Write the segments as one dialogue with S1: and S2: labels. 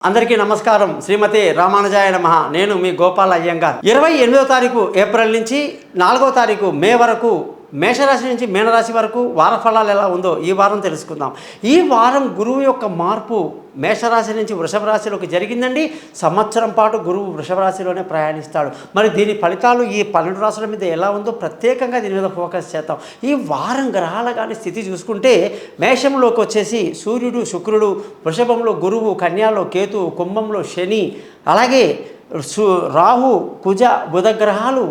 S1: అందరికీ నమస్కారం. శ్రీమతి రామానుజాయ నమః. నేను మీ గోపాల్ అయ్యంగార్. 28వ తారీఖు ఏప్రిల్ నుంచి 4వ తారీఖు మే వరకు మేషరాశి నుంచి మీనరాశి వరకు వార ఫలాలు ఎలా ఉందో ఈ వారం తెలుసుకుందాం. ఈ వారం గురువు యొక్క మార్పు మేషరాశి నుంచి వృషభ రాశిలోకి జరిగిందండి. సంవత్సరం పాటు గురువు వృషభ రాశిలోనే ప్రయాణిస్తాడు. మరి దీని ఫలితాలు ఈ 12 రాశుల మీద ఎలా ఉందో ప్రత్యేకంగా దీని మీద ఫోకస్ చేద్దాం. ఈ వారం గ్రహాల కానీ స్థితి చూసుకుంటే మేషంలోకి వచ్చేసి సూర్యుడు, శుక్రుడు, వృషభంలో గురువు, కన్యాలో కేతు, కుంభంలో శని, అలాగే రాహు, కుజ, బుధ గ్రహాలు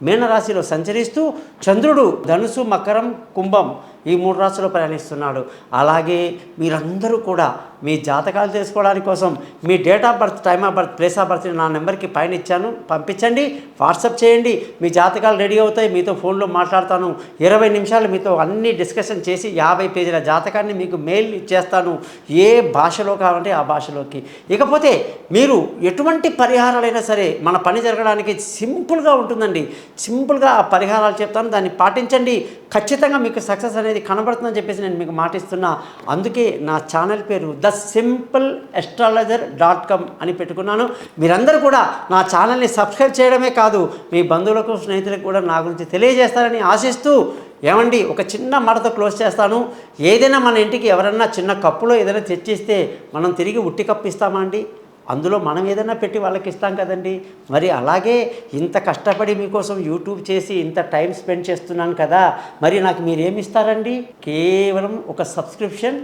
S1: మీనరాశిలో సంచరిస్తూ చంద్రుడు ధనుసు, మకరం, కుంభం ఈ 3 రాశుల్లో ప్రయాణిస్తున్నాడు. అలాగే మీరందరూ కూడా మీ జాతకాలు తెలుసుకోవడానికి కోసం మీ date of birth, time of birth, place of birth నా నెంబర్కి పైన ఇచ్చాను, పంపించండి. వాట్సాప్ చేయండి. మీ జాతకాలు రెడీ అవుతాయి. మీతో ఫోన్లో మాట్లాడతాను. 20 నిమిషాలు మీతో అన్ని డిస్కషన్ చేసి 50 పేజీల జాతకాన్ని మీకు మెయిల్ ఇచ్చేస్తాను, ఏ భాషలో కావాలంటే ఆ భాషలోకి. ఇకపోతే మీరు ఎటువంటి పరిహారాలైనా సరే మన పని జరగడానికి సింపుల్గా ఉంటుందండి. సింపుల్గా ఆ పరిహారాలు చెప్తాను, దాన్ని పాటించండి. ఖచ్చితంగా మీకు సక్సెస్ అనేది కనబడుతుందని చెప్పేసి నేను మీకు మాటిస్తున్నా. అందుకే నా ఛానల్ పేరు thesimpleastrologer.com అని పెట్టుకున్నాను. మీరందరూ కూడా నా ఛానల్ని సబ్స్క్రైబ్ చేయడమే కాదు, మీ బంధువులకు, స్నేహితులకు కూడా నా గురించి తెలియజేస్తారని ఆశిస్తూ, ఏమండి ఒక చిన్న మాటతో క్లోజ్ చేస్తాను. ఏదైనా మన ఇంటికి ఎవరన్నా చిన్న కప్పులో ఏదైనా తెచ్చిస్తే మనం తిరిగి ఉట్టి కప్పు ఇస్తామా అండి? అందులో మనం ఏదైనా పెట్టి వాళ్ళకి ఇస్తాం కదండి. మరి అలాగే ఇంత కష్టపడి మీకోసం యూట్యూబ్ చేసి ఇంత టైం స్పెండ్ చేస్తున్నాను కదా, మరి నాకు మీరేమి ఇస్తారండి? కేవలం ఒక సబ్స్క్రిప్షన్,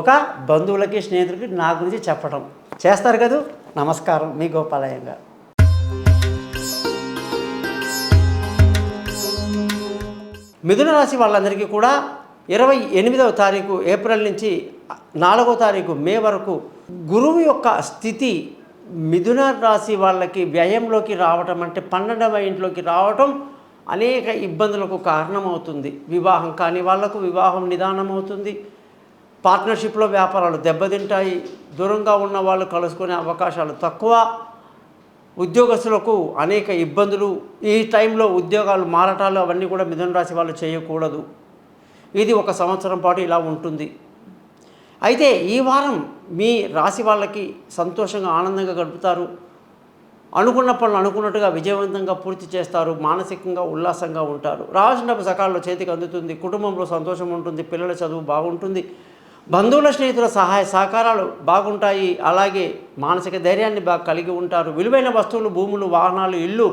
S1: ఒక బంధువులకి, స్నేహితులకి నా గురించి చెప్పడం చేస్తారు కదా. నమస్కారం, మీ గోపాలయ్యంగా. మిథున రాశి వాళ్ళందరికీ కూడా 28వ తారీఖు ఏప్రిల్ నుంచి 4వ తారీఖు మే వరకు గురువు యొక్క స్థితి మిథున రాశి వాళ్ళకి వ్యయంలోకి రావటం, అంటే 12వ ఇంట్లోకి రావటం అనేక ఇబ్బందులకు కారణమవుతుంది. వివాహం కాని వాళ్లకు వివాహం నిదానం అవుతుంది. పార్ట్నర్షిప్లో వ్యాపారాలు దెబ్బతింటాయి. దూరంగా ఉన్న వాళ్ళు కలుసుకునే అవకాశాలు తక్కువ. ఉద్యోగస్తులకు అనేక ఇబ్బందులు. ఈ టైంలో ఉద్యోగాలు మారటాలు అవన్నీ కూడా మిథున రాశి వాళ్ళు చేయకూడదు. ఇది ఒక సంవత్సరం పాటు ఇలా ఉంటుంది. అయితే ఈ వారం మీ రాశి వాళ్ళకి సంతోషంగా, ఆనందంగా గడుపుతారు. అనుకున్న పనులు అనుకున్నట్టుగా విజయవంతంగా పూర్తి చేస్తారు. మానసికంగా ఉల్లాసంగా ఉంటారు. రావాల్సిన డబ్బు సకాలంలో చేతికి అందుతుంది. కుటుంబంలో సంతోషం ఉంటుంది. పిల్లల చదువు బాగుంటుంది. బంధువుల, స్నేహితుల సహాయ సహకారాలు బాగుంటాయి. అలాగే మానసిక ధైర్యాన్ని బాగా కలిగి ఉంటారు. విలువైన వస్తువులు, భూములు, వాహనాలు, ఇల్లు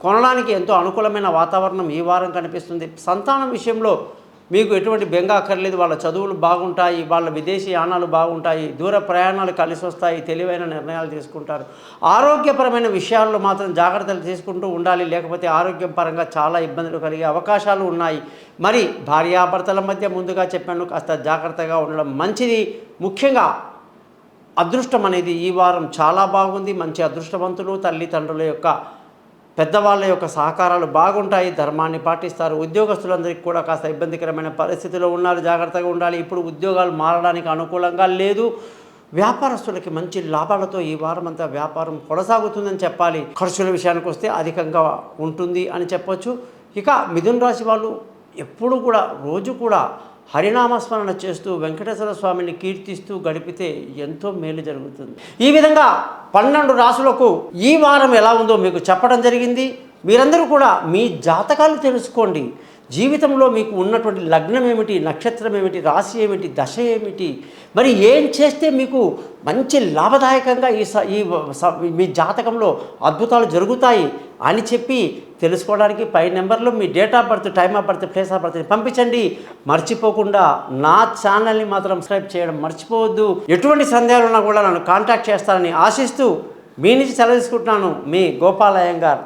S1: కొనడానికి ఎంతో అనుకూలమైన వాతావరణం ఈ వారం కనిపిస్తుంది. సంతానం విషయంలో మీకు ఎటువంటి బెంగ అక్కర్లేదు. వాళ్ళ చదువులు బాగుంటాయి. వాళ్ళ విదేశీ యానాలు బాగుంటాయి. దూర ప్రయాణాలు కలిసి వస్తాయి. తెలివైన నిర్ణయాలు తీసుకుంటారు. ఆరోగ్యపరమైన విషయాల్లో మాత్రం జాగ్రత్తలు తీసుకుంటూ ఉండాలి, లేకపోతే ఆరోగ్యం పరంగా చాలా ఇబ్బందులు కలిగే అవకాశాలు ఉన్నాయి. మరి భార్యాభర్తల మధ్య ముందుగా చెప్పాను, కాస్త జాగ్రత్తగా ఉండడం మంచిది. ముఖ్యంగా అదృష్టం అనేది ఈ వారం చాలా బాగుంది. మంచి అదృష్టవంతులు, తల్లిదండ్రుల యొక్క, పెద్దవాళ్ళ యొక్క సహకారాలు బాగుంటాయి. ధర్మాన్ని పాటిస్తారు. ఉద్యోగస్తులందరికీ కూడా కాస్త ఇబ్బందికరమైన పరిస్థితిలో ఉన్నారు, జాగ్రత్తగా ఉండాలి. ఇప్పుడు ఉద్యోగాలు మారడానికి అనుకూలంగా లేదు. వ్యాపారస్తులకి మంచి లాభాలతో ఈ వారం అంతా వ్యాపారం కొనసాగుతుందని చెప్పాలి. ఖర్చుల విషయానికి వస్తే అధికంగా ఉంటుంది అని చెప్పొచ్చు. ఇక మిథున రాశి వాళ్ళు ఎప్పుడు కూడా రోజు కూడా హరినామస్మరణ చేస్తూ వెంకటేశ్వర స్వామిని కీర్తిస్తూ గడిపితే ఎంతో మేలు జరుగుతుంది. ఈ విధంగా 12 రాశులకు ఈ వారం ఎలా ఉందో మీకు చెప్పడం జరిగింది. మీరందరూ కూడా మీ జాతకాలు తెలుసుకోండి. జీవితంలో మీకు ఉన్నటువంటి లగ్నం ఏమిటి, నక్షత్రం ఏమిటి, రాశి ఏమిటి, దశ ఏమిటి, మరి ఏం చేస్తే మీకు మంచి లాభదాయకంగా మీ జాతకంలో అద్భుతాలు జరుగుతాయి అని చెప్పి తెలుసుకోవడానికి పై నెంబర్లో మీ date of birth, time of birth, place of బర్త్ని పంపించండి. మర్చిపోకుండా నా ఛానల్ని మాత్రం సబ్స్క్రైబ్ చేయడం మర్చిపోవద్దు. ఎటువంటి సందేహాలు ఉన్నా కూడా నన్ను కాంటాక్ట్ చేస్తారని ఆశిస్తూ మీ నుంచి సెలవు తీసుకుంటున్నాను. మీ గోపాల్ అయ్యంగార్.